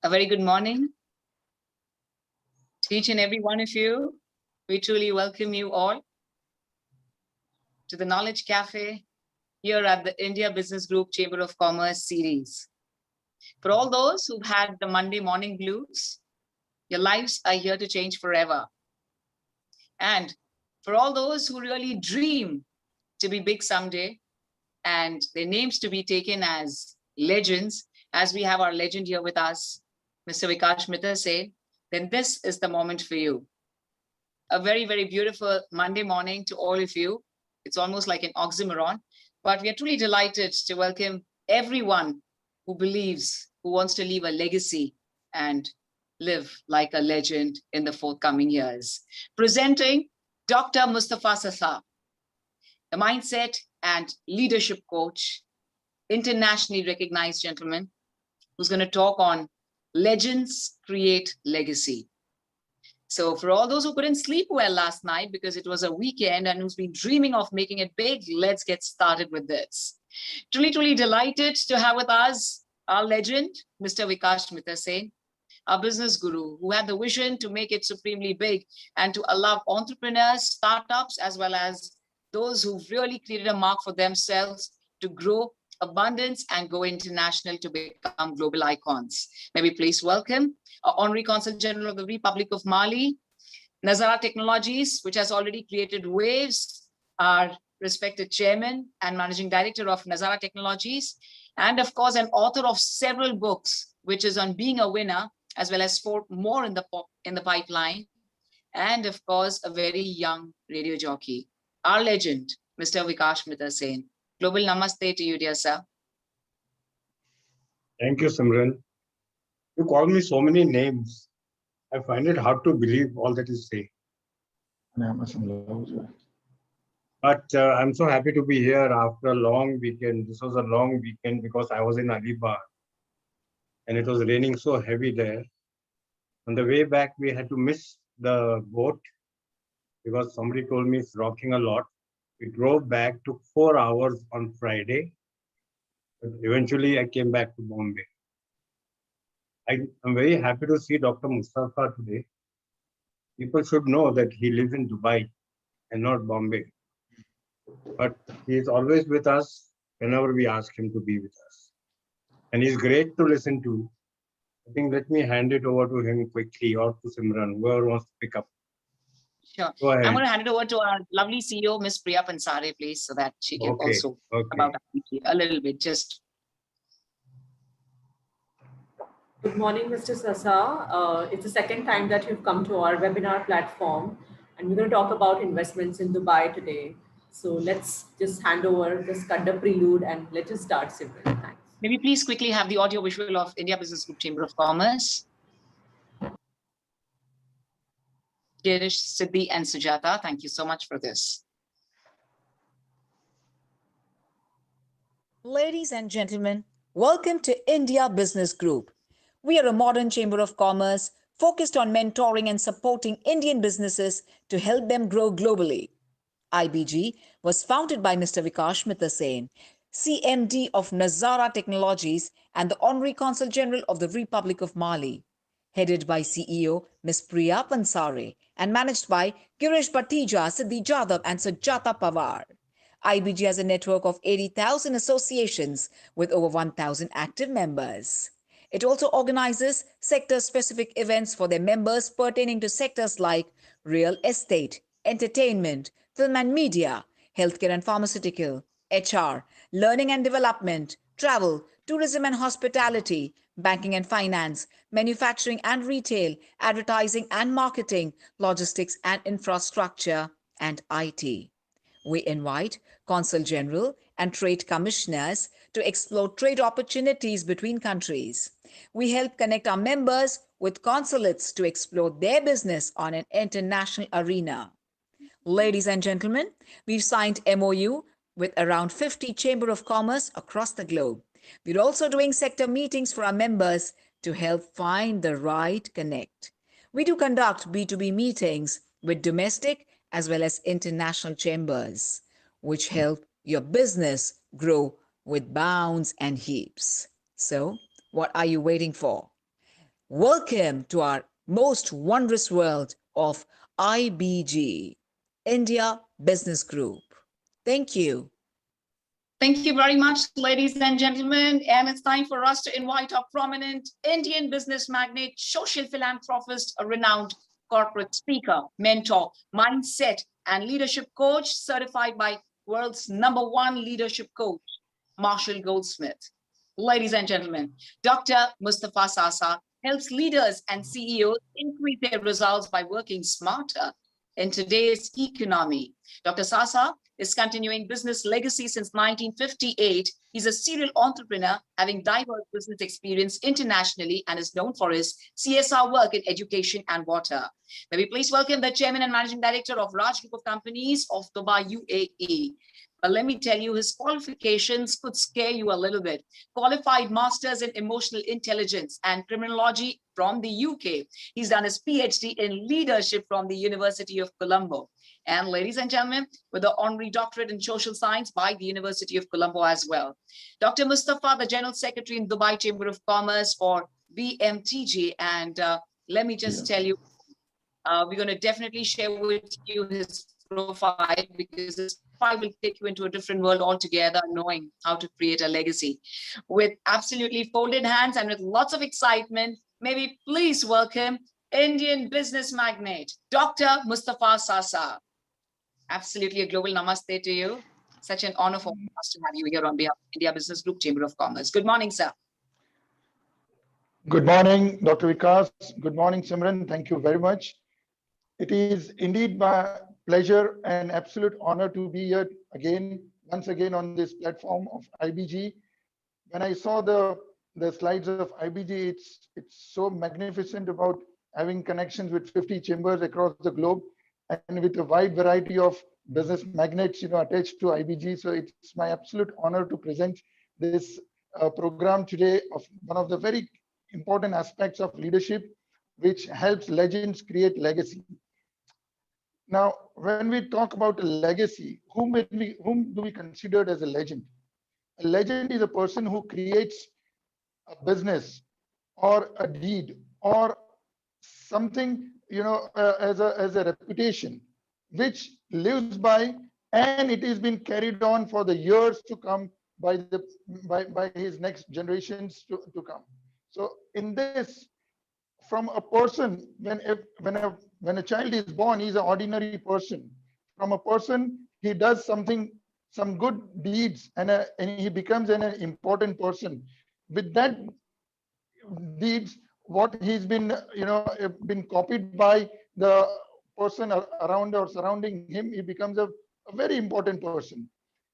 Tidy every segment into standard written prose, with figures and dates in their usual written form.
A very good morning to each and every one of you. We truly welcome you all to the Knowledge Cafe here at the India Business Group Chamber of Commerce series. For all those who've had the Monday morning blues, your lives are here to change forever. And for all those who really dream to be big someday and their names to be taken as legends, as we have our legend here with us, Mr. Vikash Mitra say, then this is the moment for you. A very, very beautiful Monday morning to all of you. It's almost like an oxymoron, but we are truly delighted to welcome everyone who believes, who wants to leave a legacy and live like a legend in the forthcoming years. Presenting Dr. Mustafa Saasa, the mindset and leadership coach, internationally recognized gentleman, who's going to talk on legends create legacy. So for all those who couldn't sleep well last night because it was a weekend and who's been dreaming of making it big, let's get started with this. Truly, truly delighted to have with us our legend, Mr. Vikash Mitra, our business guru, who had the vision to make it supremely big and to allow entrepreneurs, startups, as well as those who've really created a mark for themselves to grow abundance and go international to become global icons. May we please welcome our Honorary Consul General of the Republic of Mali, Nazara Technologies, which has already created waves, our respected Chairman and Managing Director of Nazara Technologies, and of course, an author of several books, which is on being a winner, as well as 4 more in the pipeline, and of course, a very young radio jockey, our legend, Mr. Vikash Mitra Sen. Global namaste to you, dear sir. Thank you, Simran. You call me so many names. I find it hard to believe all that you say. But I'm so happy to be here after a long weekend. This was a long weekend because I was in Alibag and it was raining so heavy there. On the way back, we had to miss the boat because somebody told me it's rocking a lot. We drove back, took 4 hours on Friday, but eventually I came back to Bombay. I'm very happy to see Dr. Mustafa today. People should know that he lives in Dubai and not Bombay. But he is always with us whenever we ask him to be with us. And he's great to listen to. I think let me hand it over to him quickly or to Simran, whoever wants to pick up. Sure. I'm going to hand it over to our lovely CEO, Ms. Priya Pansare, please, so that she can also about IBG a little bit. Just. Good morning, Mr. Saasa. It's the second time that you've come to our webinar platform, and we're going to talk about investments in Dubai today. So let's just hand over, just cut the prelude, and let's just start, Simran. Thanks. Maybe please quickly have the audio visual of India Business Group Chamber of Commerce. Girish, Siddhi, and Sujata, thank you so much for this. Ladies and gentlemen, welcome to India Business Group. We are a modern chamber of commerce focused on mentoring and supporting Indian businesses to help them grow globally. IBG was founded by Mr. Vikash Mitra Sen, CMD of Nazara Technologies and the Honorary Consul General of the Republic of Mali, headed by CEO Ms. Priya Pansare and managed by Girish Bhattija, Siddhi Jadhav and Sujata Pawar. IBG has a network of 80,000 associations with over 1,000 active members. It also organizes sector-specific events for their members pertaining to sectors like real estate, entertainment, film and media, healthcare and pharmaceutical, HR, learning and development, travel, tourism and hospitality, banking and finance, manufacturing and retail, advertising and marketing, logistics and infrastructure, and IT. We invite Consul General and Trade Commissioners to explore trade opportunities between countries. We help connect our members with consulates to explore their business on an international arena. Ladies and gentlemen, we've signed MOU with around 50 Chamber of Commerce across the globe. We're also doing sector meetings for our members to help find the right connect. We do conduct B2B meetings with domestic as well as international chambers, which help your business grow with bounds and heaps. So, what are you waiting for? welcome to our most wondrous world of IBG, India Business Group. Thank you. Thank you very much, ladies and gentlemen. And it's time for us to invite our prominent Indian business magnate, social philanthropist, a renowned corporate speaker, mentor, mindset, and leadership coach, certified by world's #1 leadership coach, Marshall Goldsmith. Ladies and gentlemen, Dr. Mustafa Saasa helps leaders and CEOs increase their results by working smarter in today's economy. Dr. Saasa is continuing business legacy since 1958. He's a serial entrepreneur, having diverse business experience internationally, and is known for his CSR work in education and water. May we please welcome the Chairman and Managing Director of large group of companies of Dubai, UAE. But let me tell you, his qualifications could scare you a little bit. Qualified Masters in Emotional Intelligence and Criminology from the UK. He's done his PhD in Leadership from the University of Colombo. And ladies and gentlemen, with the honorary doctorate in social science by the University of Colombo as well. Dr. Mustafa, the General Secretary in Dubai Chamber of Commerce for BMTG. And let me just tell you, we're going to definitely share with you his profile, because his profile will take you into a different world altogether, knowing how to create a legacy. With absolutely folded hands and with lots of excitement, may we please welcome Indian business magnate, Dr. Mustafa Saasa. Absolutely a global namaste to you. Such an honor for us to have you here on behalf of India Business Group Chamber of Commerce. Good morning, sir. Good morning, Dr. Vikas. Good morning, Simran. Thank you very much. It is indeed my pleasure and absolute honor to be here once again on this platform of IBG. When I saw the slides of IBG, it's so magnificent about having connections with 50 chambers across the globe and with a wide variety of business magnates, attached to IBG. So it's my absolute honor to present this program today of one of the very important aspects of leadership, which helps legends create legacy. Now, when we talk about a legacy, whom do we consider as a legend? A legend is a person who creates a business or a deed or something, as a reputation, which lives by, and it has been carried on for the years to come by his next generations to come. So in this, from a person, when a child is born, he's an ordinary person. From a person, he does some good deeds, and he becomes an important person. With that deeds, what he's been copied by the person around or surrounding him, he becomes a very important person.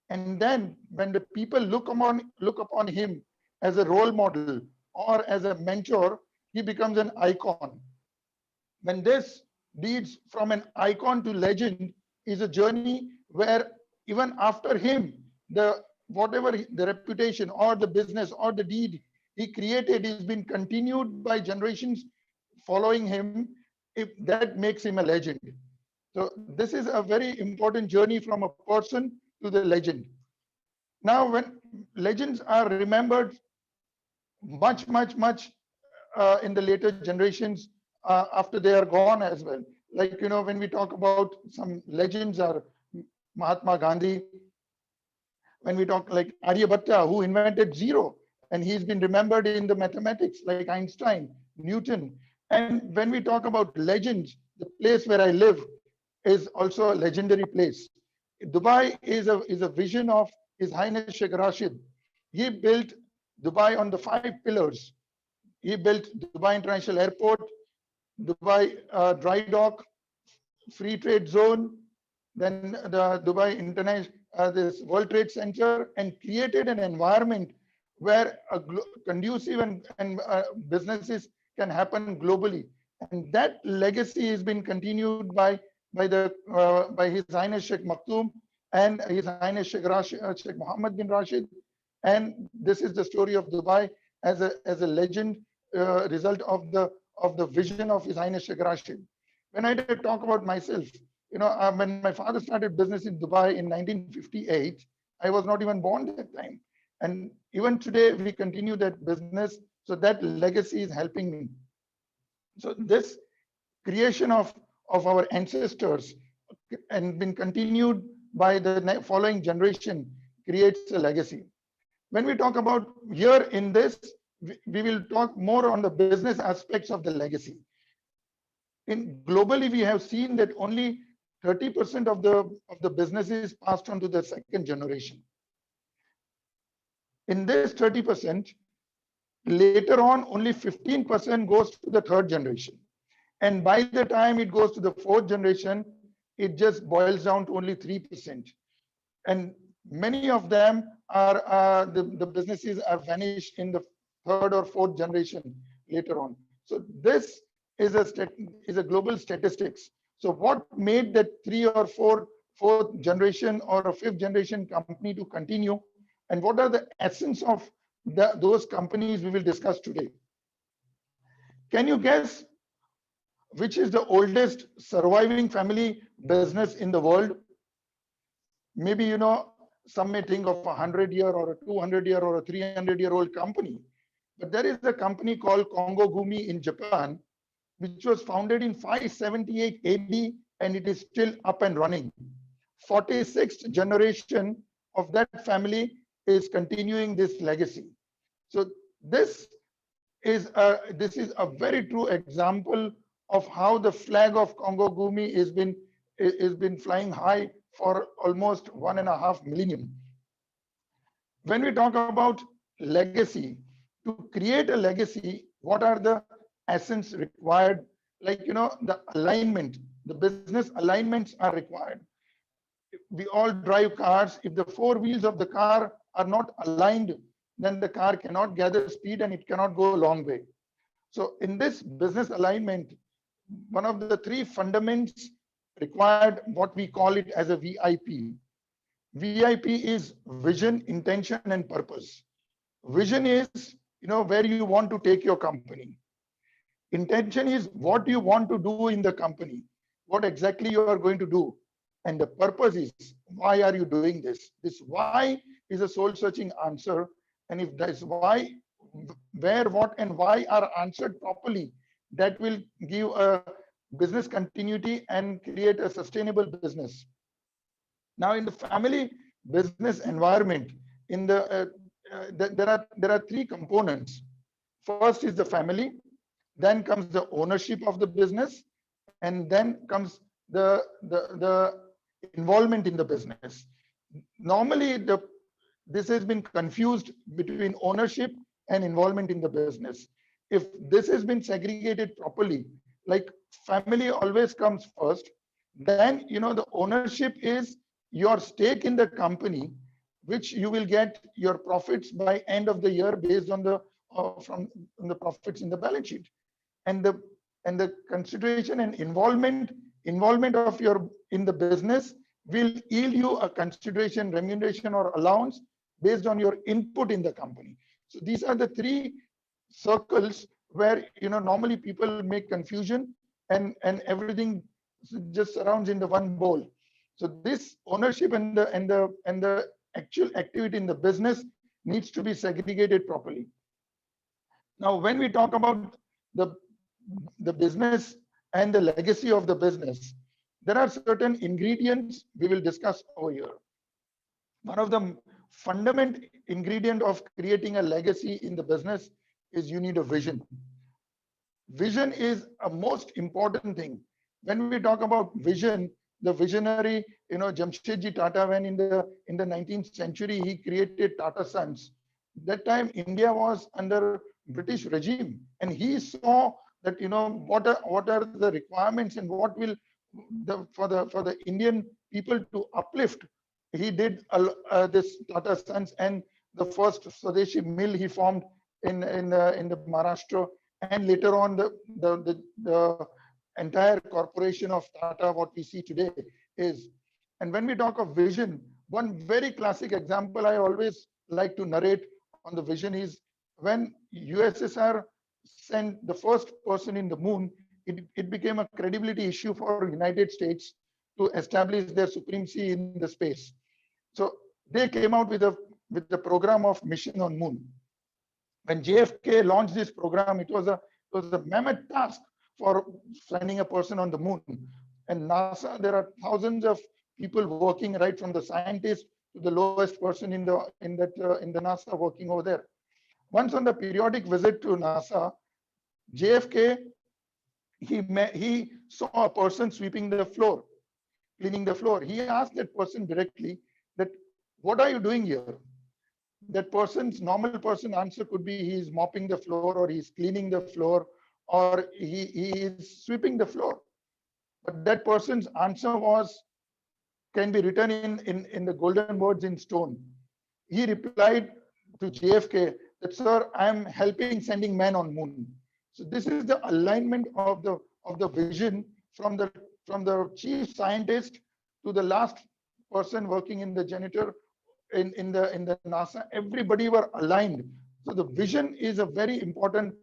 And then when the people look upon him as a role model or as a mentor, he becomes an icon. When this leads from an icon to legend is a journey where even after him, whatever the reputation or the business or the deed he created is been continued by generations following him, if that makes him a legend. So this is a very important journey from a person to the legend. Now, when legends are remembered much in the later generations after they are gone as well. Like, when we talk about some legends are Mahatma Gandhi, when we talk like Aryabhatta, who invented zero, and he's been remembered in the mathematics like Einstein, Newton. And when we talk about legends, the place where I live is also a legendary place. Dubai is a vision of His Highness Sheikh Rashid. He built Dubai on the 5 pillars. He built Dubai International Airport, Dubai Dry Dock, Free Trade Zone, then the Dubai International, this World Trade Center, and created an environment where a conducive and businesses can happen globally. And that legacy has been continued by His Highness Sheikh Maktoum and His Highness Sheikh Mohammed bin Rashid. And this is the story of Dubai as a legend, result of the vision of His Highness Sheikh Rashid. When I talk about myself, when my father started business in Dubai in 1958, I was not even born at that time. And even today, we continue that business. So that legacy is helping me. So this creation of our ancestors and been continued by the following generation creates a legacy. When we talk about here in this, we will talk more on the business aspects of the legacy. In globally, we have seen that only 30% of the business is passed on to the second generation. In this 30%, later on, only 15% goes to the third generation. And by the time it goes to the fourth generation, it just boils down to only 3%. And many of them are the businesses are vanished in the third or fourth generation later on. So this is a global statistics. So what made that fourth generation or a fifth generation company to continue, and what are the essence of those companies we will discuss today? Can you guess which is the oldest surviving family business in the world? Maybe, you know, some may think of a 100-year or a 200-year or a 300-year-old company. But there is a company called Kongo Gumi in Japan, which was founded in 578 AD, and it is still up and running. 46th generation of that family is continuing this legacy. So this is a very true example of how the flag of Kongo Gumi is been flying high for almost 1.5 millennium. When we talk about legacy, to create a legacy, what are the essence required? Like, you know, the alignment, the business alignments are required. We all drive cars. If the four wheels of the car are not aligned, then the car cannot gather speed and it cannot go a long way. So in this business alignment, one of the three fundamentals required, what we call it as a VIP. VIP is vision, intention, and purpose. Vision is, you know, where you want to take your company. Intention is what you want to do in the company, what exactly you are going to do. And the purpose is, why are you doing this? This why is a soul searching answer. And if that's why, where, what, and why are answered properly, that will give a business continuity and create a sustainable business. Now, in the family business environment, in there are three components. First is the family, then comes the ownership of the business, and then comes the involvement in the business. Normally, this has been confused between ownership and involvement in the business. If this has been segregated properly, like family always comes first, then, you know, the ownership is your stake in the company, which you will get your profits by end of the year based on the from the profits in the balance sheet. And the consideration and involvement of your in the business will yield you a consideration, remuneration, or allowance based on your input in the company. So these are the three circles where, you know, normally people make confusion and everything just surrounds in the one bowl. So this ownership and the actual activity in the business needs to be segregated properly. Now, when we talk about the business and the legacy of the business, there are certain ingredients we will discuss over here. One of the fundamental ingredient of creating a legacy in the business is you need a vision. Vision is a most important thing. When we talk about vision, the visionary, you know, Jamshedji Tata, when in the 19th century he created Tata Sons. That time India was under British regime, and he saw that, you know, what are the requirements and what will for the Indian people to uplift. He did this Tata Sons, and the first Swadeshi mill he formed in the Maharashtra, and later on the entire corporation of Tata, what we see today is. And when we talk of vision, one very classic example I always like to narrate on the vision is when USSR sent the first person in the moon, it became a credibility issue for United States to establish their supremacy in the space. So they came out with the program of mission on moon. When JFK launched this program, it was a mammoth task for sending a person on the moon. And NASA, there are thousands of people working, right from the scientist to the lowest person in the NASA working over there. Once on the periodic visit to NASA, JFK, he saw a person sweeping the floor, cleaning the floor. He asked that person directly that, what are you doing here? That person's normal person answer could be he's mopping the floor, or he's cleaning the floor, or he is sweeping the floor. But that person's answer was, can be written in the golden words in stone. He replied to JFK that, sir, I'm helping sending man on moon. So this is the alignment of the vision from the chief scientist to the last person working in the janitor in the NASA. Everybody were aligned. So the vision is a very important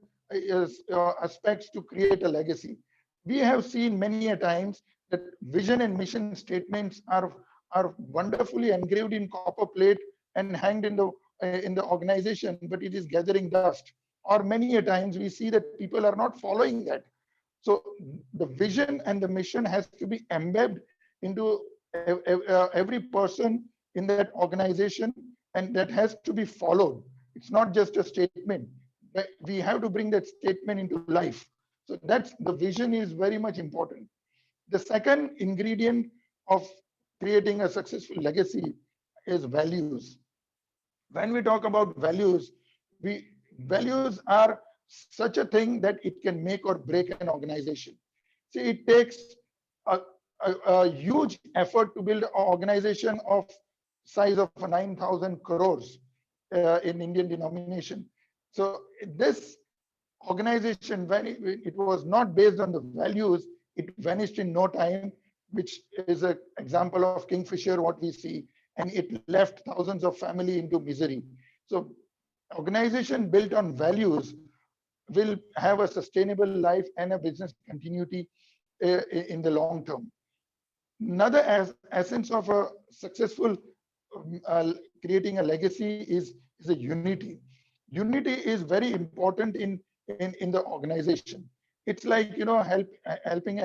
aspects to create a legacy. We have seen many a times that vision and mission statements are wonderfully engraved in copper plate and hanged in the organization, but it is gathering dust. Or many a times we see that people are not following that. So the vision and the mission has to be embedded into every person in that organization, and that has to be followed. It's not just a statement. We have to bring that statement into life. So that's the vision is very much important. The second ingredient of creating a successful legacy is values. When we talk about values, values are such a thing that it can make or break an organization. See, it takes a, a huge effort to build an organization of size of 9,000 crores in Indian denomination. So this organization, when it was not based on the values, it vanished in no time, which is an example of Kingfisher, what we see, and it left thousands of family into misery. So organization built on values will have a sustainable life and a business continuity in the long term. Another essence of a successful creating a legacy is a unity. Unity is very important in the organization. It's like, you know, helping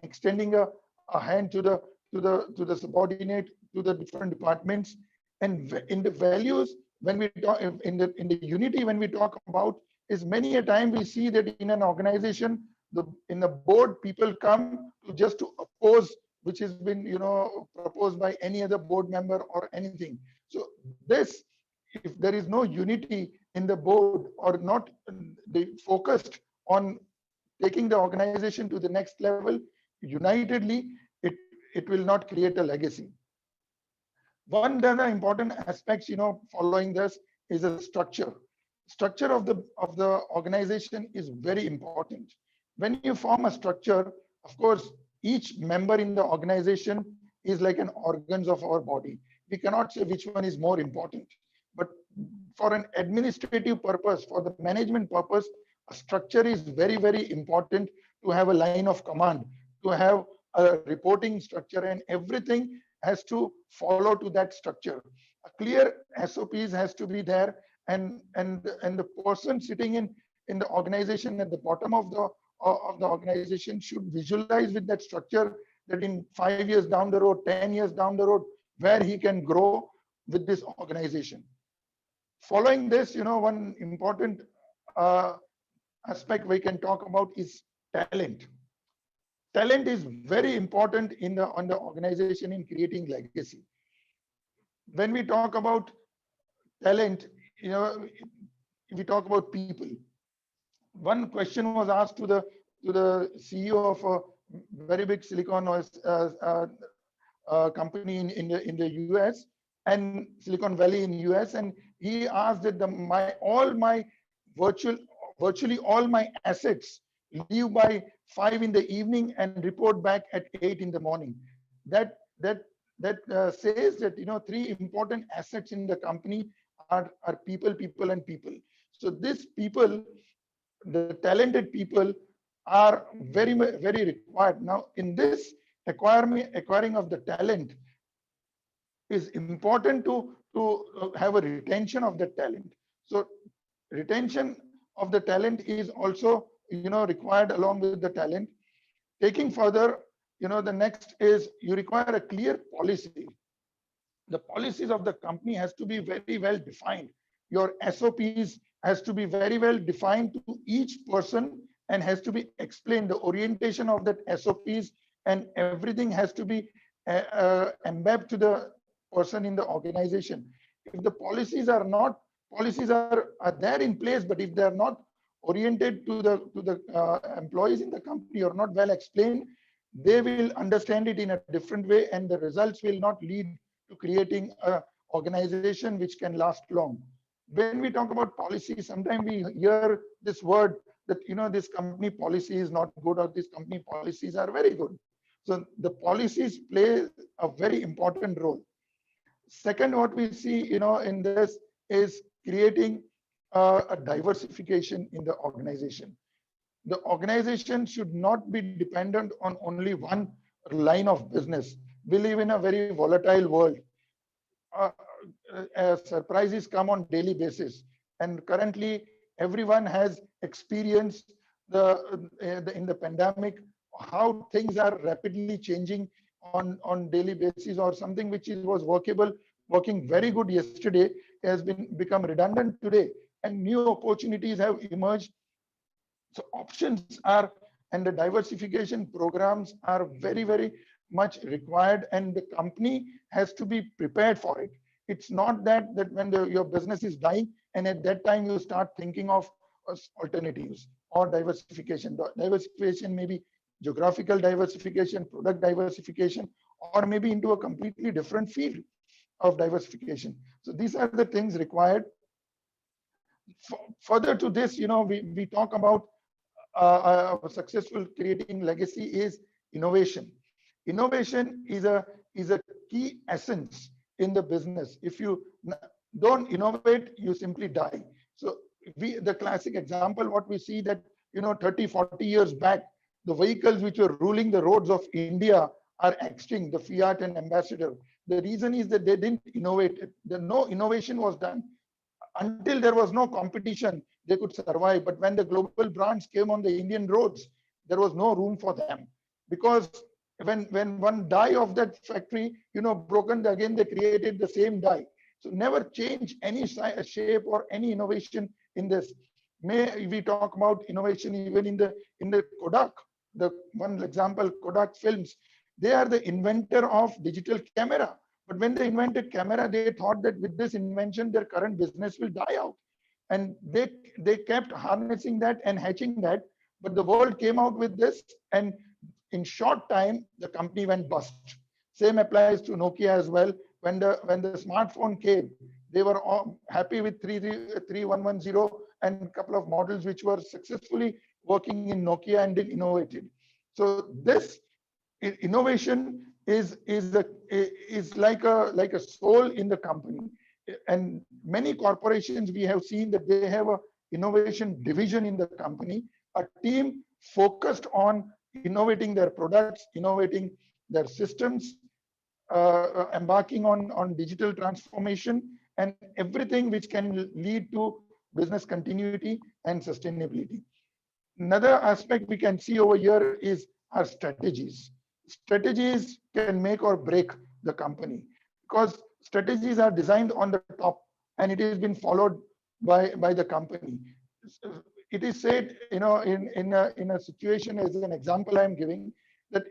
extending a hand to the subordinate, to the different departments. And in the values, when we talk in the unity, when we talk about, is many a time we see that in an organization, in the board, people come just to oppose, which has been, you know, proposed by any other board member or anything. So this, if there is no unity in the board, or not they focused on taking the organization to the next level unitedly, it will not create a legacy. One other important aspects, you know, following this is a structure. Structure of the organization is very important. When you form a structure, of course, each member in the organization is like an organs of our body. We cannot say which one is more important. But for an administrative purpose, for the management purpose, a structure is very, very important to have a line of command, to have a reporting structure, and everything has to follow to that structure. A clear SOPs has to be there, and the person sitting in the organization at the bottom of the organization should visualize with that structure that in 5 years down the road, 10 years down the road, where he can grow with this organization. Following this, you know, one important aspect we can talk about is talent. Talent is very important on the organization in creating legacy. When we talk about talent, you know, we talk about people. One question was asked to the CEO of a very big silicon company in the US and Silicon Valley in US, and he asked that virtually all my assets leave by 5 in the evening and report back at 8 in the morning. That says that, you know, 3 important assets in the company are people, people, and people. So these people, the talented people, are very required. Now, in this acquiring of the talent, is important to have a retention of the talent. So retention of the talent is also required along with the talent. Taking further, the next is you require a clear policy. The policies of the company has to be very well defined. Your SOPs has to be very well defined to each person and has to be explained. The orientation of that SOPs and everything has to be embedded to the person in the organization. If the policies are not, policies are there in place, but if they are not oriented to the employees in the company or not well explained, they will understand it in a different way, and the results will not lead to creating a organization which can last long. When we talk about policy, sometimes we hear this word that this company policy is not good or this company policies are very good. So the policies play a very important role. Second, what we see in this is creating a diversification in the organization. The organization should not be dependent on only one line of business. We live in a very volatile world. Surprises come on daily basis, and currently everyone has experienced in the pandemic how things are rapidly changing on daily basis, or something which was working very good yesterday has become redundant today, and new opportunities have emerged. So options are, and the diversification programs are very much required, and the company has to be prepared for it. It's not that when your business is dying and at that time you start thinking of alternatives or diversification. Diversification may be geographical diversification, product diversification, or maybe into a completely different field of diversification. So these are the things required. Further to this, we talk about successful creating legacy is innovation. Innovation is a key essence in the business. If you don't innovate, you simply die. So the classic example, what we see that 30-40 years back, the vehicles which were ruling the roads of India are extinct, the Fiat and Ambassador. The reason is that they didn't innovate. No innovation was done. Until there was no competition, they could survive. But when the global brands came on the Indian roads, there was no room for them, because when one die of that factory, broken, again they created the same die. So never change any shape or any innovation in this. May we talk about innovation even in the Kodak. The one example, Kodak films, they are the inventor of digital camera. But when they invented camera, they thought that with this invention, their current business will die out. And they kept harnessing that and hatching that. But the world came out with this, and in short time, the company went bust. Same applies to Nokia as well. When the smartphone came, they were all happy with 3110 and a couple of models which were successfully working in Nokia and then innovated. So this innovation is like a soul in the company. And many corporations, we have seen that they have a innovation division in the company, a team focused on innovating their products, innovating their systems, embarking on digital transformation, and everything which can lead to business continuity and sustainability. Another aspect we can see over here is our strategies. Strategies can make or break the company, because strategies are designed on the top and it has been followed by the company. It is said, in a situation, as an example I'm giving, that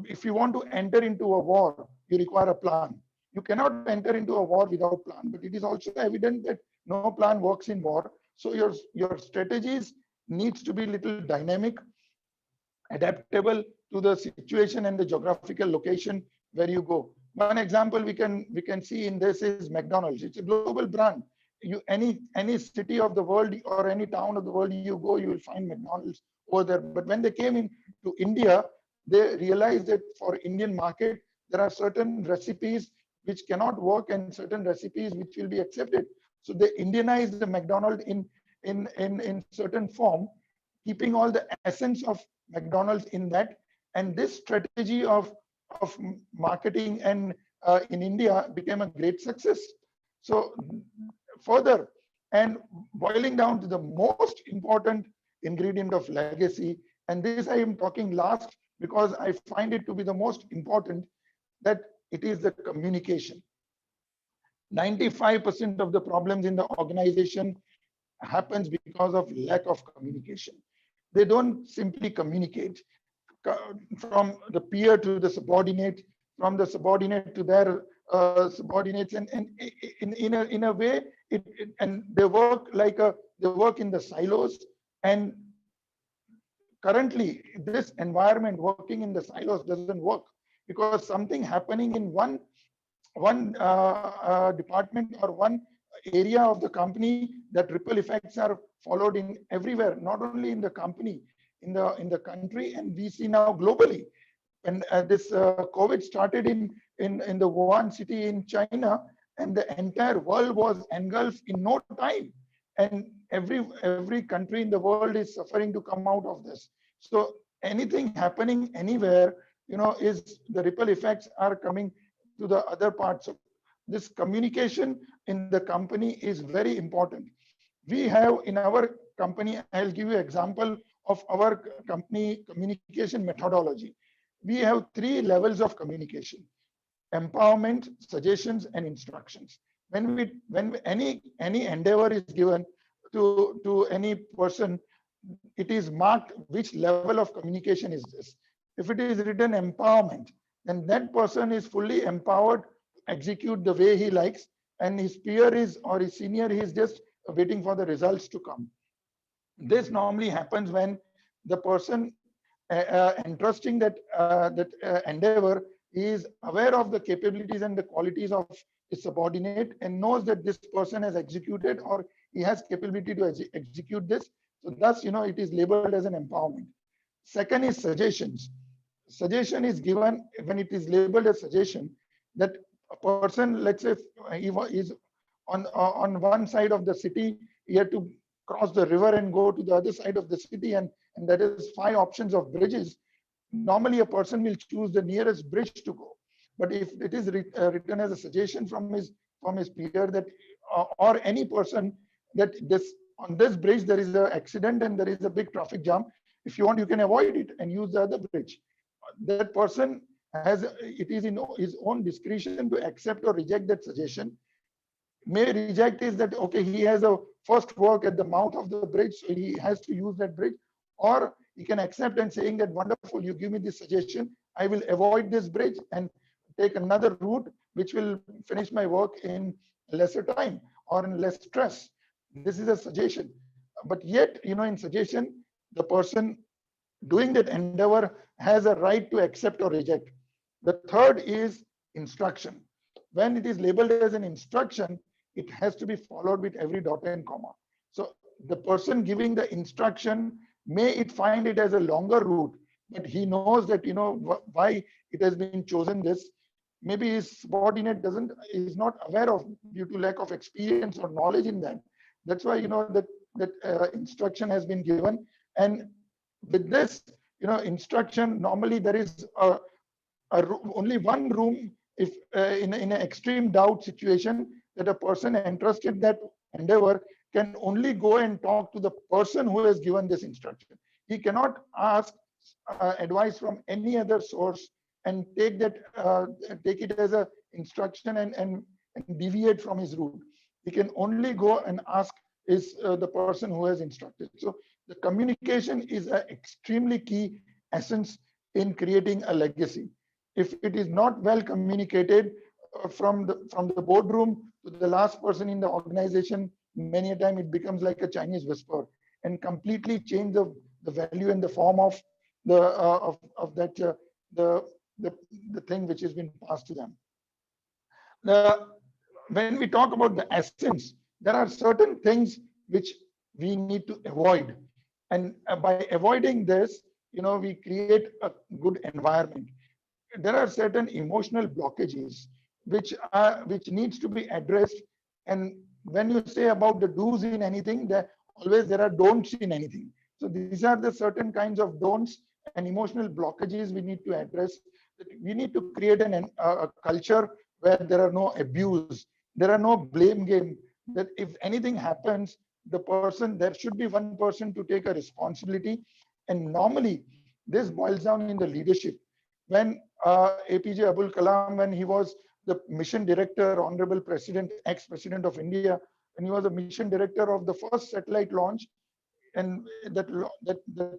if you want to enter into a war, you require a plan. You cannot enter into a war without plan, but it is also evident that no plan works in war. So your strategies needs to be little dynamic, adaptable to the situation and the geographical location where you go. One example we can see in this is McDonald's. It's a global brand. Any city of the world or any town of the world you go, you will find McDonald's over there. But when they came into India, they realized that for Indian market, there are certain recipes which cannot work and certain recipes which will be accepted. So they Indianized the McDonald's in certain form, keeping all the essence of McDonald's in that. And this strategy of marketing and in India became a great success. So further, and boiling down to the most important ingredient of legacy. And this I am talking last because I find it to be the most important, that it is the communication. 95% of the problems in the organization happens because of lack of communication. They don't simply communicate from the peer to the subordinate, from the subordinate to their subordinates, and in a way, and they work like they work in the silos. And currently, this environment working in the silos doesn't work, because something happening in one department or one area of the company, that ripple effects are followed in everywhere, not only in the company, in the country, and we see now globally. And this COVID started in the Wuhan city in China, and the entire world was engulfed in no time. And every country in the world is suffering to come out of this. So anything happening anywhere, is the ripple effects are coming to the other parts. So this communication in the company is very important. We have in our company, I'll give you example of our company communication methodology. We have 3 levels of communication: empowerment, suggestions, and instructions. When any endeavor is given to any person, it is marked which level of communication is this. If it is written empowerment, then that person is fully empowered to execute the way he likes, and his peer is, or his senior, he is just waiting for the results to come. This normally happens when the person entrusting that endeavor is aware of the capabilities and the qualities of his subordinate, and knows that this person has executed, or he has capability to execute this. So thus, it is labeled as an empowerment. Second is suggestions. Suggestion is given when it is labeled as suggestion, that a person, let's say he is on one side of the city, he had to cross the river and go to the other side of the city, and that is 5 options of bridges. Normally a person will choose the nearest bridge to go. But if it is written as a suggestion from his peer, that or any person, that on this bridge there is an accident and there is a big traffic jam, if you want, you can avoid it and use the other bridge. That person it is in his own discretion to accept or reject that suggestion. May reject is that, okay, he has a first work at the mouth of the bridge, so he has to use that bridge. Or he can accept and saying that, wonderful, you give me this suggestion, I will avoid this bridge and take another route which will finish my work in lesser time or in less stress. This is a suggestion. But yet, in suggestion, the person doing that endeavor has a right to accept or reject. The third is instruction. When it is labeled as an instruction, it has to be followed with every dot and comma. So the person giving the instruction may find it as a longer route, but he knows that why it has been chosen this. Maybe his subordinate is not aware of, due to lack of experience or knowledge in that. That's why that instruction has been given. And with this instruction, normally there is only one room if in an extreme doubt situation, that a person entrusted that endeavor can only go and talk to the person who has given this instruction. He cannot ask advice from any other source and take it as a instruction and deviate from his route. He can only go and ask the person who has instructed. So the communication is an extremely key essence in creating a legacy. If it is not well communicated from the boardroom to the last person in the organization, many a time it becomes like a Chinese whisper and completely change the value and the form of the thing which has been passed to them. When we talk about the essence, there are certain things which we need to avoid, and by avoiding this, we create a good environment. There are certain emotional blockages which needs to be addressed. And when you say about the do's in anything, there are don'ts in anything. So these are the certain kinds of don'ts and emotional blockages we need to address. We need to create a culture where there are no abuse, there are no blame game, that if anything happens, there should be one person to take a responsibility. And normally this boils down in the leadership. When APJ Abul Kalam, when he was the mission director, Honorable President, ex-President of India, when he was the mission director of the first satellite launch, and that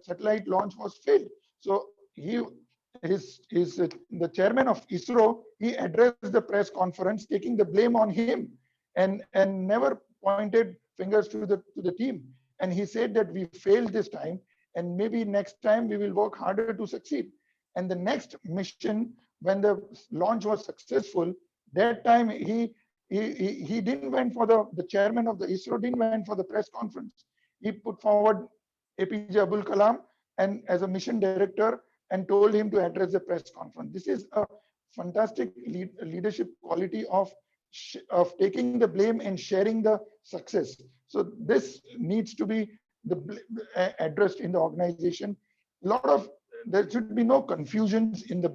satellite launch was failed. So the chairman of ISRO, he addressed the press conference taking the blame on him, and never pointed fingers to the team. And he said that we failed this time, and maybe next time we will work harder to succeed. And the next mission, when the launch was successful, that time he didn't went for the chairman of the ISRO didn't went for the press conference. He put forward APJ Abul Kalam and as a mission director, and told him to address the press conference. This is a fantastic leadership quality of taking the blame and sharing the success. So this needs to be addressed in the organization. There should be no confusions in the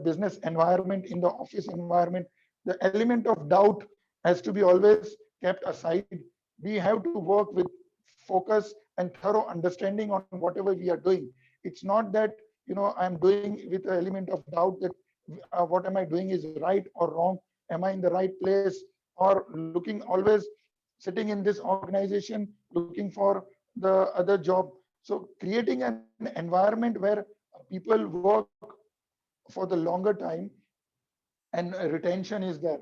business environment, in the office environment. The element of doubt has to be always kept aside. We have to work with focus and thorough understanding on whatever we are doing. It's not that I'm doing with an element of doubt that what am I doing is right or wrong. Am I in the right place, or looking always sitting in this organization looking for the other job. So creating an environment where people work for the longer time and retention is there.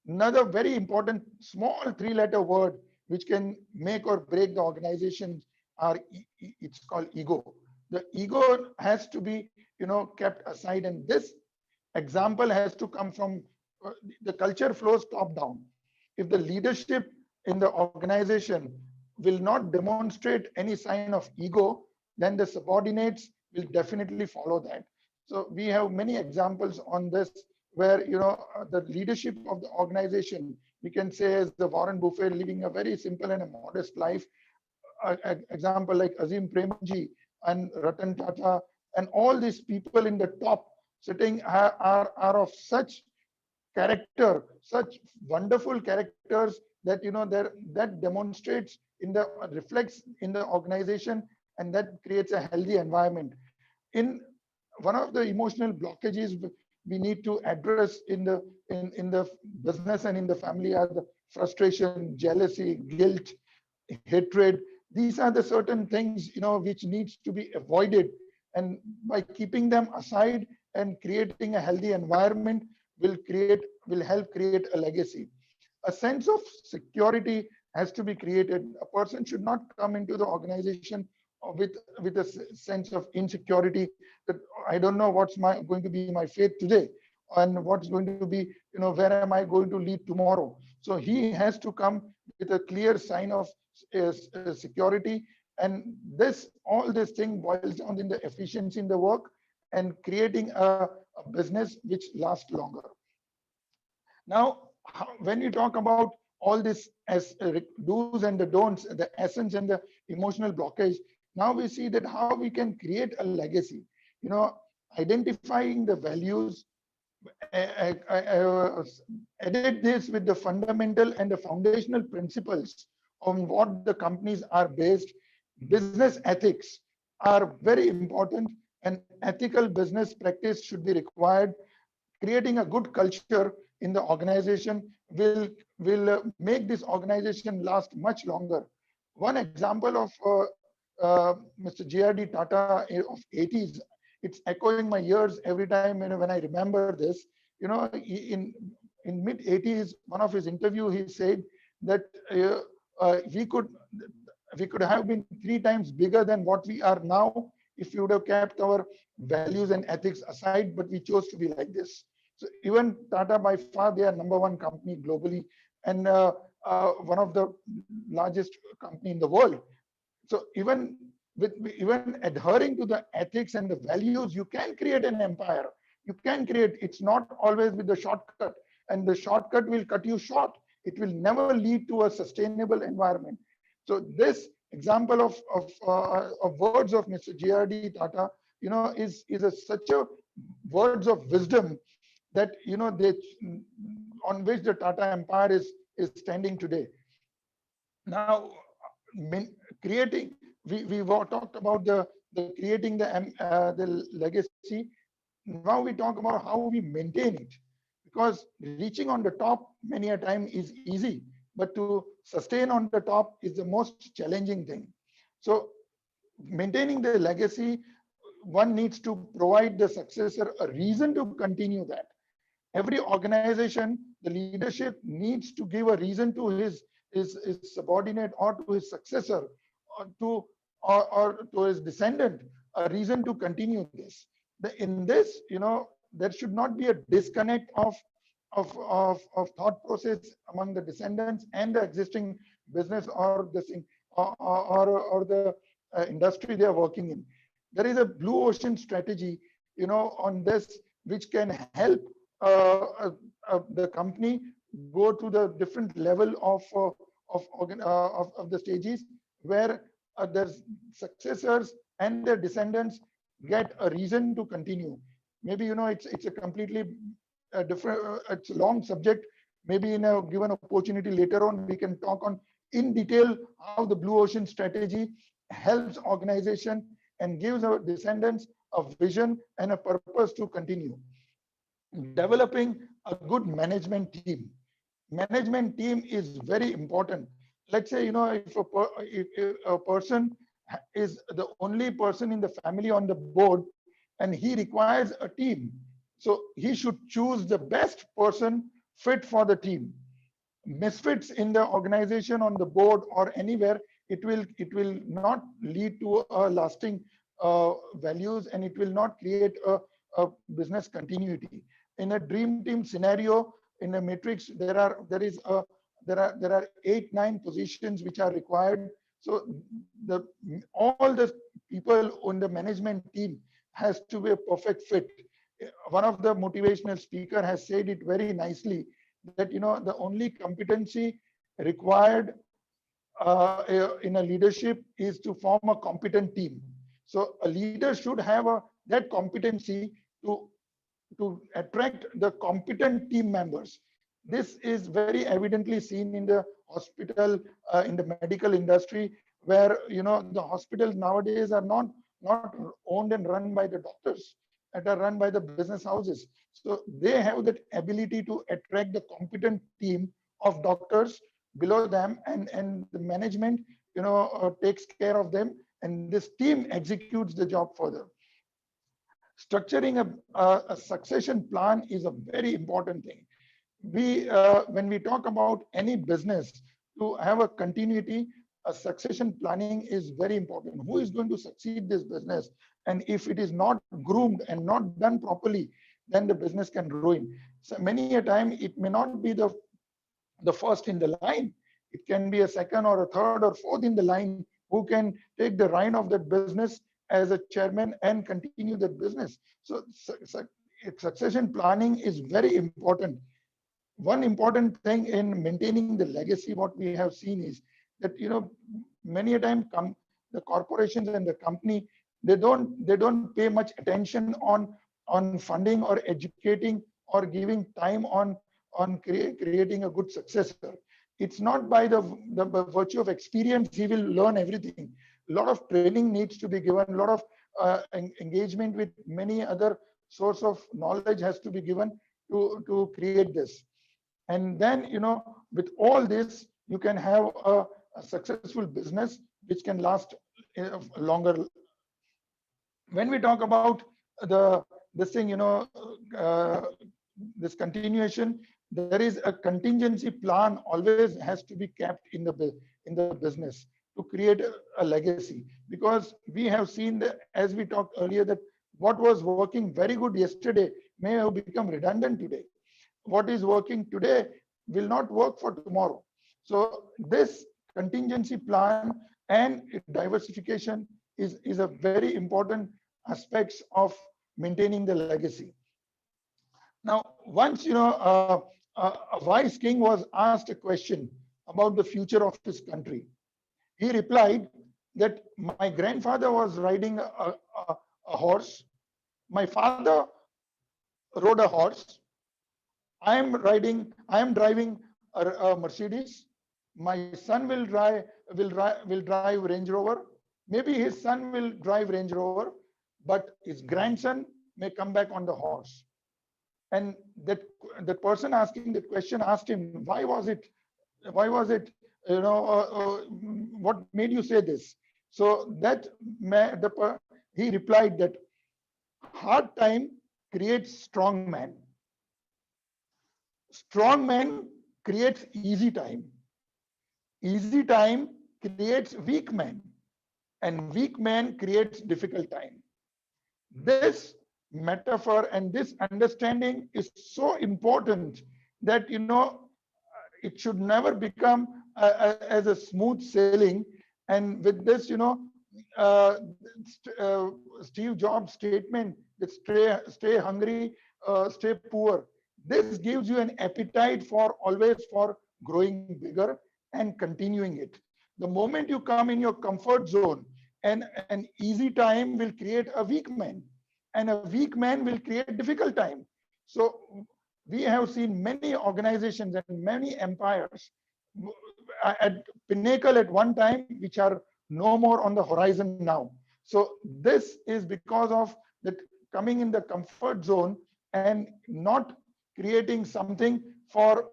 Another very important small three-letter word which can make or break the organization it's called ego. The ego has to be kept aside, and this example has to come from the culture flows top down. If the leadership in the organization will not demonstrate any sign of ego, then the subordinates will definitely follow that. So we have many examples on this where the leadership of the organization, we can say, as the Warren Buffett living a very simple and a modest life. Example like Azim Premji and Ratan Tata and all these people in the top sitting are of such character, such wonderful characters that that demonstrates reflects in the organization, and that creates a healthy environment. In one of the emotional blockages we need to address in the business and in the family are the frustration, jealousy, guilt, hatred. These are the certain things which needs to be avoided, and by keeping them aside and creating a healthy environment will help create a legacy. A sense of security has to be created. A person should not come into the organization with a sense of insecurity that I don't know what's going to be my fate today, and what's going to be where am I going to lead tomorrow. So he has to come with a clear sign of security, and all this thing boils down in the efficiency in the work and creating a business which lasts longer. Now, when you talk about all this as do's and the don'ts, the essence and the emotional blockage, now we see that how we can create a legacy. Identifying the values, edit this with the fundamental and the foundational principles on what the companies are based. Business ethics are very important, and ethical business practice should be required. Creating a good culture in the organization will make this organization last much longer. One example of Mr. J.R.D. Tata of 80s, it's echoing my ears every time when I remember this. In mid 80s, one of his interview, he said that we could have been 3 times bigger than what we are now if we would have kept our values and ethics aside, but we chose to be like this. So even Tata, by far, they are #1 company globally, and one of the largest company in the world. So even adhering to the ethics and the values, you can create an empire. You can create. It's not always with the shortcut, and the shortcut will cut you short. It will never lead to a sustainable environment. So this example of words of Mr. J.R.D. Tata, is such a words of wisdom that on which the Tata Empire is standing today. Now, creating, we talked about the creating the legacy. Now we talk about how we maintain it, because reaching on the top many a time is easy, but to sustain on the top is the most challenging thing. So maintaining the legacy, one needs to provide the successor a reason to continue that. Every organization, the leadership needs to give a reason to his subordinate or to his successor, or to his descendant, a reason to continue this. In this, there should not be a disconnect of thought process among the descendants and the existing business or the thing, or the industry they are working in. There is a blue ocean strategy, on this, which can help the company go to the different level of the stages, where their successors and their descendants get a reason to continue. Maybe it's a completely different, it's a long subject. Maybe in a given opportunity later on, we can talk on in detail how the blue ocean strategy helps organization and gives our descendants a vision and a purpose to continue. Developing a good management team. Management team is very important. Let's say, if a person is the only person in the family on the board, and he requires a team, so he should choose the best person fit for the team. Misfits in the organization, on the board, or anywhere, it will not lead to a lasting values, and it will not create a business continuity. In a dream team scenario, in a matrix, there are 8 9 positions which are required. So the all the people on the management team has to be a perfect fit. One of the motivational speaker has said it very nicely, that the only competency required in a leadership is to form a competent team. So a leader should have that competency to attract the competent team members. This is very evidently seen in the hospital, in the medical industry, where the hospitals nowadays are not owned and run by the doctors, that are run by the business houses. So they have that ability to attract the competent team of doctors below them, and the management takes care of them, and this team executes the job further. Structuring a succession plan is a very important thing. When we talk about any business, to have a continuity, a succession planning is very important. Who is going to succeed this business? And if it is not groomed and not done properly, then the business can ruin. So many a time it may not be the first in the line. It can be a second or a third or fourth in the line who can take the reign of that business as a chairman and continue that business. So succession planning is very important. One important thing in maintaining the legacy, what we have seen is that many a time the corporations and the company, they don't pay much attention on funding or educating or giving time on creating a good successor. It's not by the virtue of experience he will learn everything. A lot of training needs to be given, a lot of engagement with many other source of knowledge has to be given to create this. And then with all this, you can have a successful business which can last longer. When we talk about this thing, this continuation, there is a contingency plan always has to be kept in the business to create a legacy, because we have seen that, as we talked earlier, that what was working very good yesterday may have become redundant today. What is working today will not work for tomorrow. So this contingency plan and diversification is a very important aspects of maintaining the legacy. Now, once a wise king was asked a question about the future of his country. He replied that my grandfather was riding a horse, my father rode a horse, I am driving a Mercedes, My son will drive Range Rover. Maybe his son will drive Range Rover, but his grandson may come back on the horse. And that person asking that question asked him, why was it, what made you say this? So he replied that hard time creates strong man. Strong man creates easy time. Easy time creates weak man, and weak man creates difficult time. This metaphor and this understanding is so important that it should never become as a smooth sailing. And with this, uh, Steve Jobs statement that stay hungry, stay poor. This gives you an appetite for always for growing bigger and continuing it. The moment you come in your comfort zone, and an easy time will create a weak man, and a weak man will create difficult time. So we have seen many organizations and many empires at pinnacle at one time, which are no more on the horizon now. So this is because of that coming in the comfort zone and not creating something for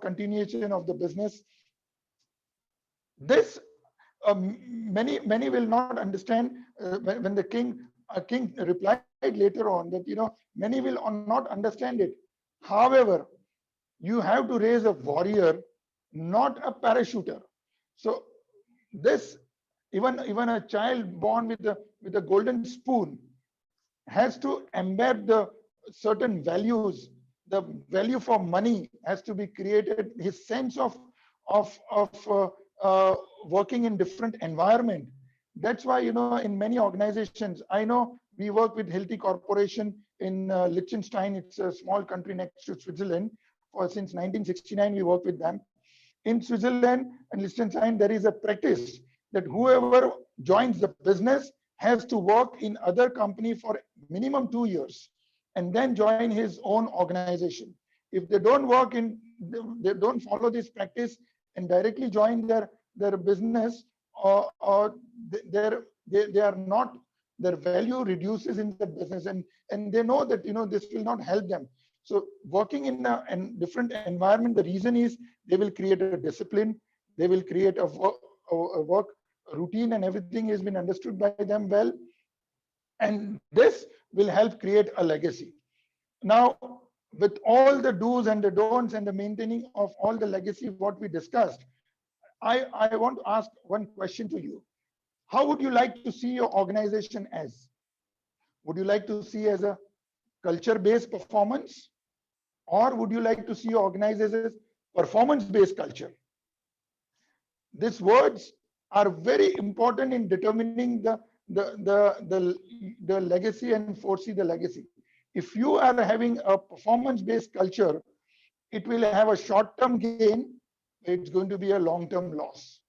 continuation of the business. This many will not understand when the king replied later on that many will not understand it. However, you have to raise a warrior, not a parachuter. So this, even a child born with a golden spoon has to embed the certain values. The value for money has to be created. His sense of working in different environment. That's why in many organizations, I know we work with Hilti Corporation in Liechtenstein. It's a small country next to Switzerland. Since 1969, we work with them. In Switzerland and Liechtenstein, there is a practice that whoever joins the business has to work in other company for minimum 2 years and then join his own organization. If they don't they don't follow this practice and directly join their business, or they are not, their value reduces in the business, and they know that this will not help them. So working in a different environment, the reason is they will create a discipline, they will create a work routine, and everything has been understood by them well. And this will help create a legacy. Now, with all the do's and the don'ts and the maintaining of all the legacy, what we discussed, I want to ask one question to you. How would you like to see your organization as? Would you like to see as a culture-based performance? Or would you like to see your organization as performance-based culture? These words are very important in determining the legacy and foresee the legacy. If you are having a performance-based culture, it will have a short-term gain. It's going to be a long-term loss.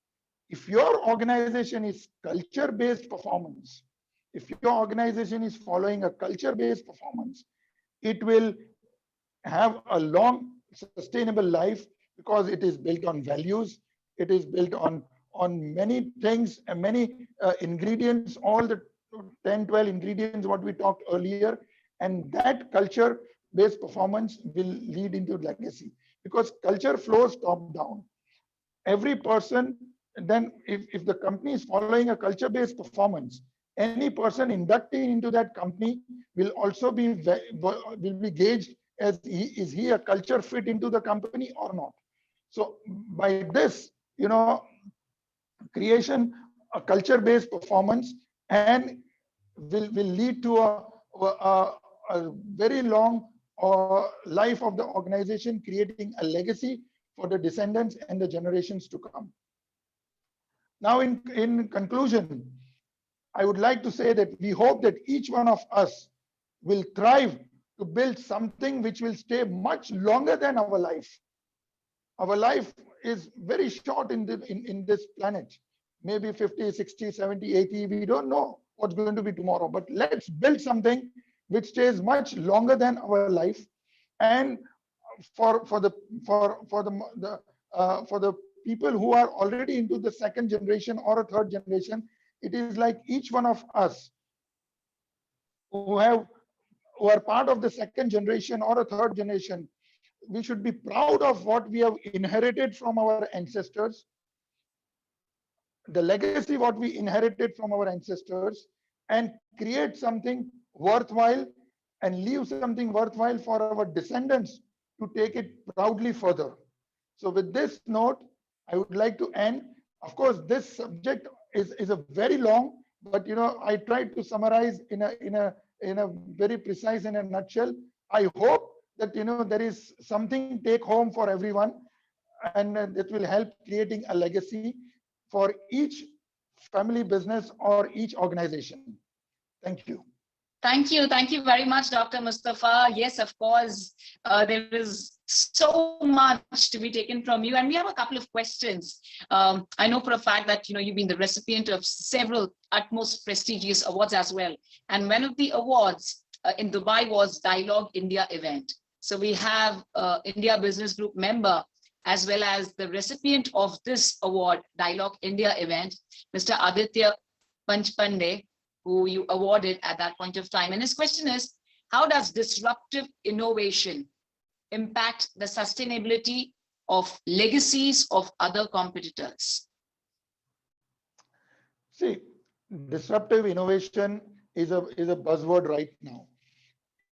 If your organization is culture-based performance, if your organization is following a culture-based performance, it will have a long, sustainable life because it is built on values. It is built on many things and many ingredients, all the 10, 12 ingredients what we talked earlier. And that culture-based performance will lead into legacy because culture flows top down. Every person, then if the company is following a culture-based performance, any person inducting into that company will also be gauged as is he a culture fit into the company or not. So by this, creation a culture-based performance and will lead to a very long life of the organization, creating a legacy for the descendants and the generations to come. Now, in conclusion, I would like to say that we hope that each one of us will thrive to build something which will stay much longer than our life. Our life is very short in this planet, maybe 50, 60, 70, 80. We don't know what's going to be tomorrow, but let's build something which stays much longer than our life. And for the people who are already into the second generation or a third generation, it is like each one of us who are part of the second generation or a third generation, we should be proud of what we have inherited from our ancestors, the legacy what we inherited from our ancestors, and create something worthwhile and leave something worthwhile for our descendants to take it proudly further. So with this note, I would like to end. Of course, this subject is a very long, but I tried to summarize in a very precise, in a nutshell. I hope that there is something take home for everyone, and it will help creating a legacy for each family business or each organization. Thank you. Thank you. Thank you very much, Dr. Mustafa. Yes, of course, there is so much to be taken from you. And we have a couple of questions. I know for a fact that, you've been the recipient of several utmost prestigious awards as well. And one of the awards in Dubai was Dialogue India event. So we have India Business Group member, as well as the recipient of this award, Dialogue India event, Mr. Aditya Panchpande, who you awarded at that point of time. And his question is, how does disruptive innovation impact the sustainability of legacies of other competitors? See, disruptive innovation is a buzzword right now.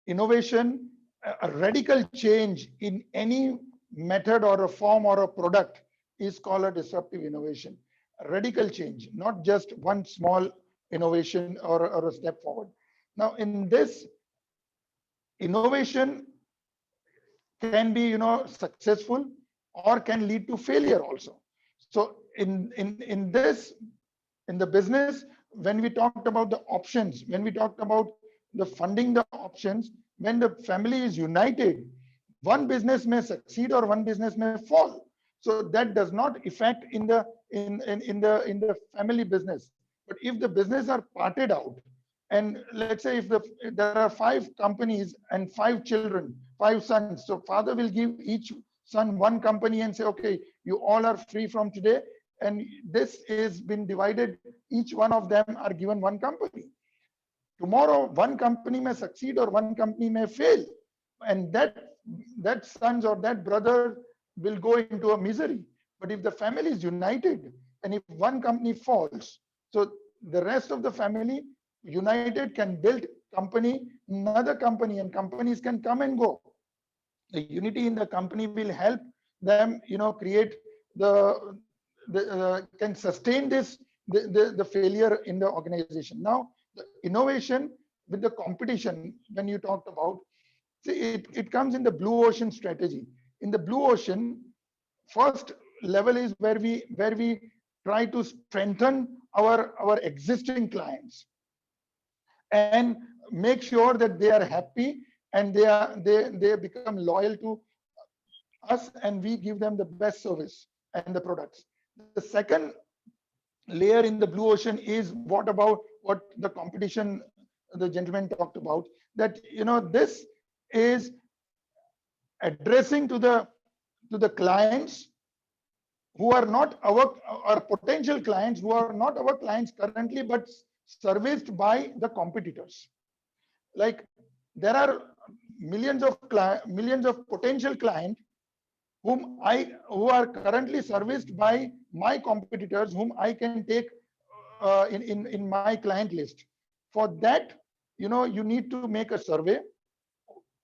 Innovation, a radical change in any method or a form or a product is called a disruptive innovation. A radical change, not just one small innovation or a step forward. Now, in this, innovation can be successful or can lead to failure also. So in the business, when we talked about the options, when we talked about the funding the options, when the family is united, one business may succeed or one business may fall. So that does not affect in the family business. But if the business are parted out, and let's say if there are 5 companies and 5 children, 5 sons, so father will give each son one company and say, okay, you all are free from today, and this is been divided, each one of them are given one company. Tomorrow one company may succeed or one company may fail, and that sons or that brother will go into a misery. But if the family is united, and if one company falls, so the rest of the family united can build company, another company, and companies can come and go. The unity in the company will help them, create can sustain the failure in the organization. Now, the innovation with the competition, when you talked about, see, it comes in the blue ocean strategy. In the blue ocean, first level is where we try to strengthen our existing clients and make sure that they are happy and they become loyal to us, and we give them the best service and the products. The second layer in the blue ocean is what the competition the gentleman talked about, that this is addressing to the clients who are not our potential clients, who are not our clients currently, but serviced by the competitors. Like there are millions of potential clients who are currently serviced by my competitors, whom I can take in my client list. For that, you need to make a survey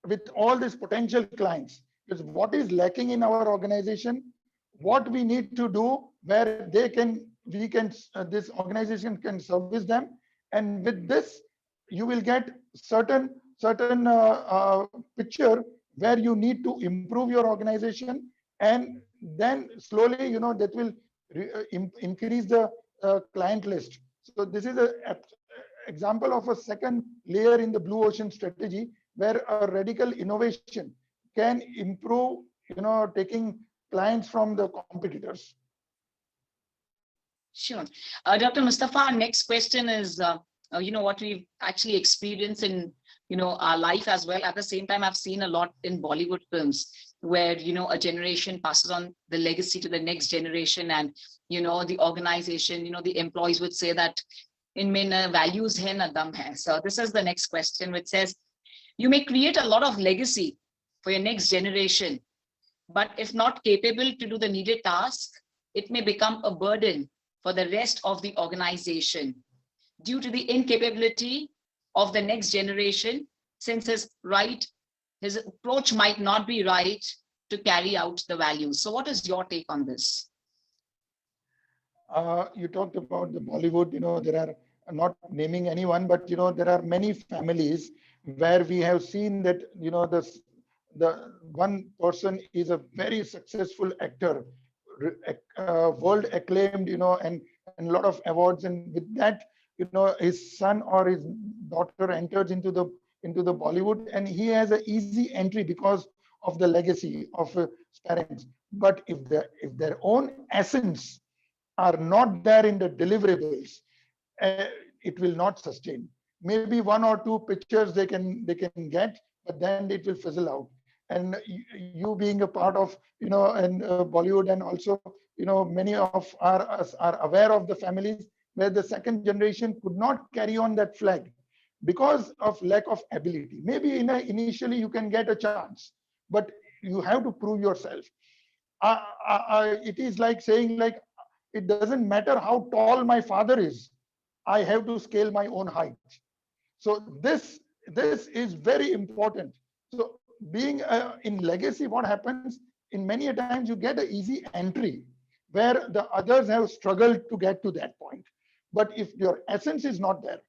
with all these potential clients. Because what is lacking in our organization, what we need to do, where this organization can service them, and with this, you will get certain picture where you need to improve your organization, and then slowly, that will increase the client list. So this is an example of a second layer in the blue ocean strategy, where a radical innovation can improve, taking clients from the competitors. Sure. Dr. Mustafa, our next question is, what we've actually experienced in, our life as well. At the same time, I've seen a lot in Bollywood films. where, a generation passes on the legacy to the next generation, and, the organization, the employees would say that in mein na values hai na dum hai. So this is the next question, which says, you may create a lot of legacy for your next generation, but if not capable to do the needed task, it may become a burden for the rest of the organization due to the incapability of the next generation, since his approach might not be right to carry out the values. So what is your take on this? You talked about the Bollywood, there are, I'm not naming anyone, but, there are many families where we have seen that, the one person is a very successful actor, world acclaimed, and a lot of awards. And with that, his son or his daughter enters into the Bollywood, and he has an easy entry because of the legacy of his parents. But if their own essence are not there in the deliverables, it will not sustain. Maybe one or two pictures they can get, but then it will fizzle out. And you being a part of, and Bollywood, and also, many of us are aware of the families where the second generation could not carry on that flag because of lack of ability. Maybe initially you can get a chance, but you have to prove yourself. It is like saying, like, it doesn't matter how tall my father is, I have to scale my own height. So this is very important. So being in legacy, what happens in many a times, you get an easy entry where the others have struggled to get to that point. But if your essence is not there,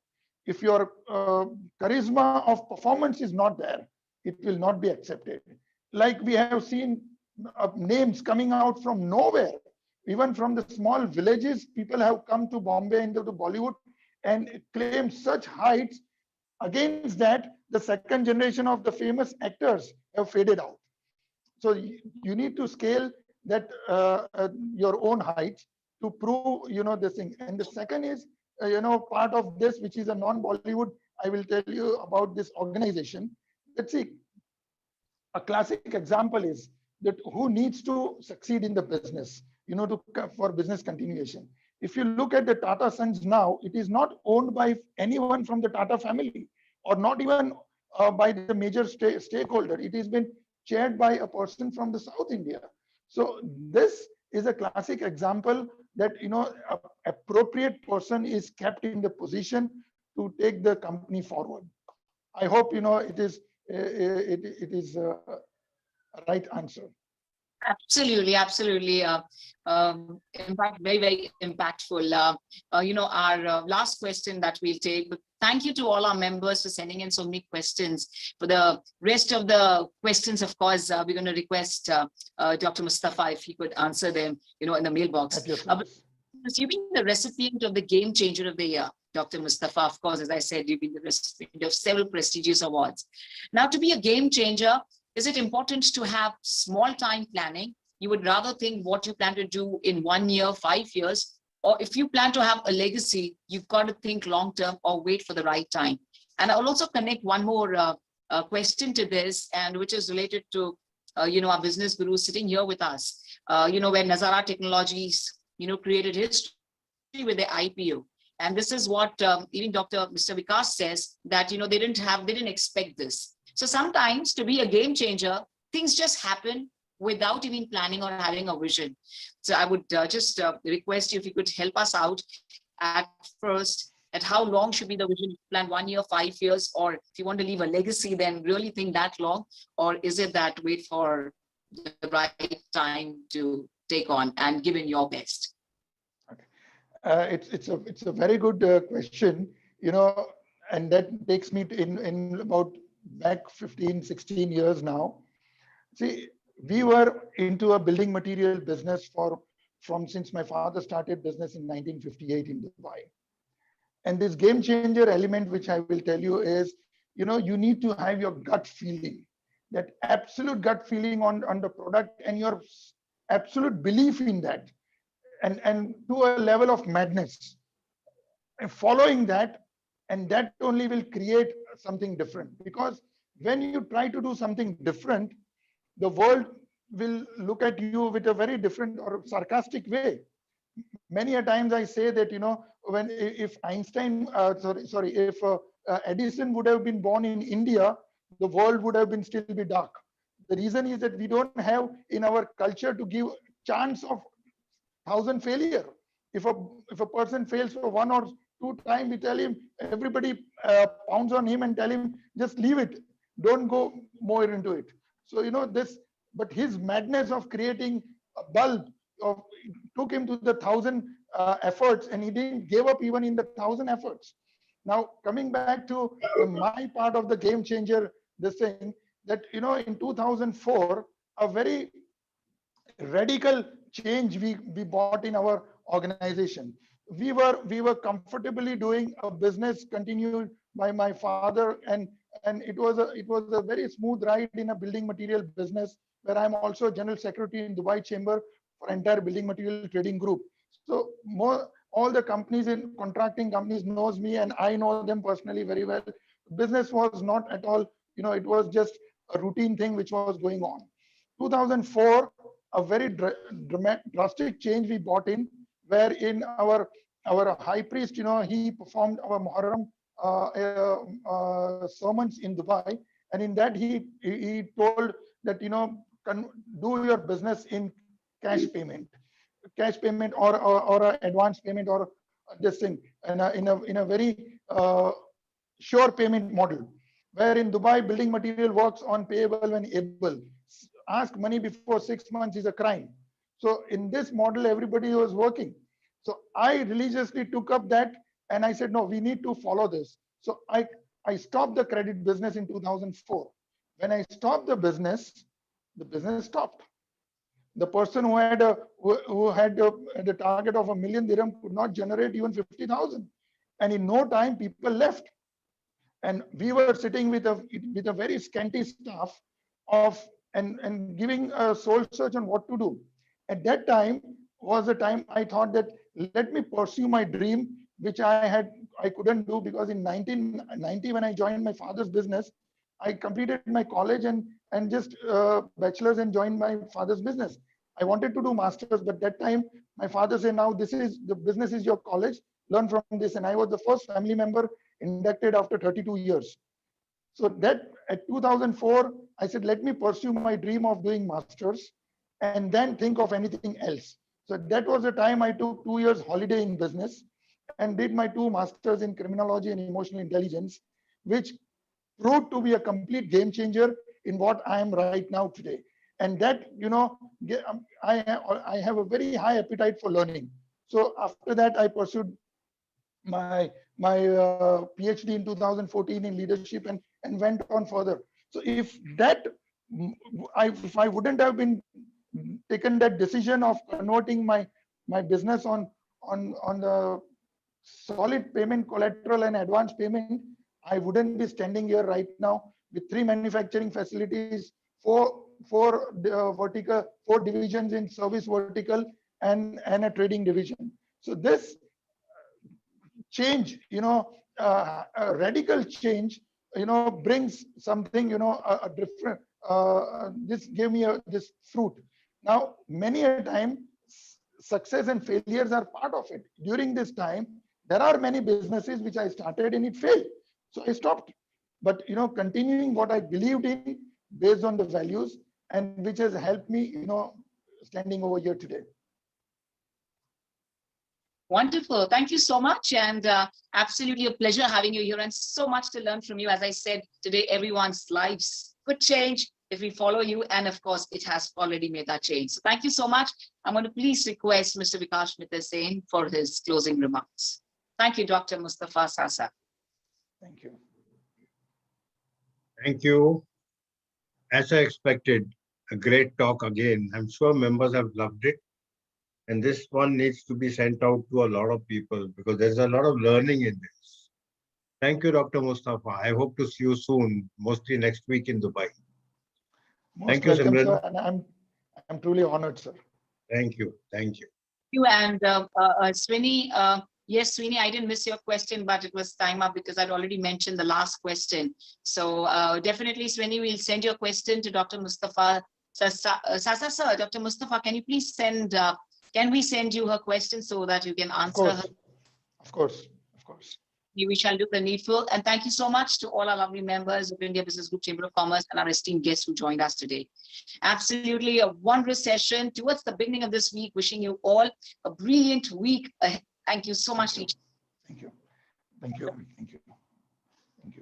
if your charisma of performance is not there, it will not be accepted. Like we have seen names coming out from nowhere, even from the small villages. People have come to Bombay, into the Bollywood, and claimed such heights. Against that, the second generation of the famous actors have faded out. So you need to scale that your own heights to prove, this thing. And the second is, part of this, which is a non-Bollywood. I will tell you about this organization. Let's see. A classic example is that who needs to succeed in the business, for business continuation. If you look at the Tata Sons now, it is not owned by anyone from the Tata family, or not even by the major stakeholder. It has been chaired by a person from the South India. So this is a classic example that, a appropriate person is kept in the position to take the company forward. I hope, it is a right answer. Absolutely, absolutely. In fact, very, very impactful. Our last question that we'll take. But thank you to all our members for sending in so many questions. For the rest of the questions, of course, we're going to request Dr. Mustafa if he could answer them, in the mailbox. You've been the recipient of the Game Changer of the Year, Dr. Mustafa. Of course, as I said, you've been the recipient of several prestigious awards. Now, to be a game changer, is it important to have small time planning? You would rather think what you plan to do in 1 year, 5 years, or if you plan to have a legacy, you've got to think long term or wait for the right time. And I'll also connect one more question to this, and which is related to our business guru sitting here with us. Where Nazara Technologies created history with the IPO. And this is what even Mr. Vikas says, that they didn't expect this. So sometimes, to be a game changer, things just happen without even planning or having a vision. So I would just request you if you could help us out at first, at how long should be the vision plan, 1 year, 5 years, or if you want to leave a legacy, then really think that long, or is it that wait for the right time to take on and give in your best? Okay. It's a very good question, and that takes me in about back 15, 16 years now. See, we were into a building material business since my father started business in 1958 in Dubai. And this game changer element, which I will tell you, is, you need to have your gut feeling, that absolute gut feeling on the product, and your absolute belief in that, and to a level of madness. And following that, and that only will create something different. Because when you try to do something different, the world will look at you with a very different or sarcastic way. Many a times I say that, when if Einstein, if Edison would have been born in India, the world would have been still be dark. The reason is that we don't have in our culture to give chance of 1,000 failure. If a person fails for one or two times, we tell him, everybody pounds on him and tell him, just leave it, don't go more into it. So this, but his madness of creating a bulb of took him to the 1,000 efforts, and he didn't give up even in the 1,000 efforts. Now coming back to my part of the game changer, this thing that in 2004, a very radical change we brought in our organization. We were comfortably doing a business continued by my father, and it was a very smooth ride in a building material business, where I'm also general secretary in Dubai chamber for entire building material trading group. So all the companies in contracting companies knows me, and I know them personally very well. Business was not at all, it was just a routine thing which was going on. 2004, a very drastic change we brought in, where in our high priest, he performed our Muharram sermons in Dubai, and in that he told that do your business in cash payment or an advance payment or this thing, in a very sure payment model, where in Dubai building material works on payable when able. Ask money before 6 months is a crime. So in this model, everybody was working. So I religiously took up that, and I said, no, we need to follow this. So I stopped the credit business in 2004. When I stopped the business stopped. The person who had the target of $1 million dirham could not generate even 50,000, and in no time people left, and we were sitting with a very scanty staff of and giving a soul search on what to do. At that time was the time I thought that let me pursue my dream, which I couldn't do, because in 1990 when I joined my father's business, I completed my college and just bachelor's and joined my father's business. I wanted to do masters, but that time my father said, now this is the business is your college, learn from this. And I was the first family member inducted after 32 years. So that at 2004, I said, let me pursue my dream of doing masters and then think of anything else. So that was the time I took 2 years holiday in business and did my 2 masters in criminology and emotional intelligence, which proved to be a complete game changer in what I am right now today. And that, I have a very high appetite for learning. So after that, I pursued my PhD in 2014 in leadership and went on further. So if I wouldn't have been taken that decision of converting my business on the solid payment collateral and advance payment, I wouldn't be standing here right now with 3 manufacturing facilities, 4 divisions in service vertical and a trading division. So this change, a radical change, brings something, a different, this gave me this fruit. Now, many a time, success and failures are part of it. During this time, there are many businesses which I started and it failed. So I stopped. But, continuing what I believed in based on the values, and which has helped me, standing over here today. Wonderful. Thank you so much. And absolutely a pleasure having you here and so much to learn from you. As I said, today, everyone's lives could change if we follow you. And of course, it has already made that change. So thank you so much. I'm going to please request Mr. Vikash Mithasane for his closing remarks. Thank you, Dr. Mustafa Saasa. Thank you. Thank you. As I expected, a great talk again. I'm sure members have loved it. And this one needs to be sent out to a lot of people because there's a lot of learning in this. Thank you, Dr. Mustafa. I hope to see you soon, mostly next week in Dubai. Thank you, welcome, Simran. Sir, and I'm truly honored, sir. Thank you. Thank you. You and Swini, yes, Swini, I didn't miss your question, but it was time up because I'd already mentioned the last question. So definitely, Swini, we'll send your question to Dr. Mustafa Saasa sir, Dr. Mustafa, can you please send, can we send you her question so that you can Of answer course, her? of course, of course. We shall do the needful. And thank you so much to all our lovely members of India Business Group Chamber of Commerce and our esteemed guests who joined us today. Absolutely a wondrous session towards the beginning of this week. Wishing you all a brilliant week ahead. Thank you so much. Thank you. Thank you. Thank you.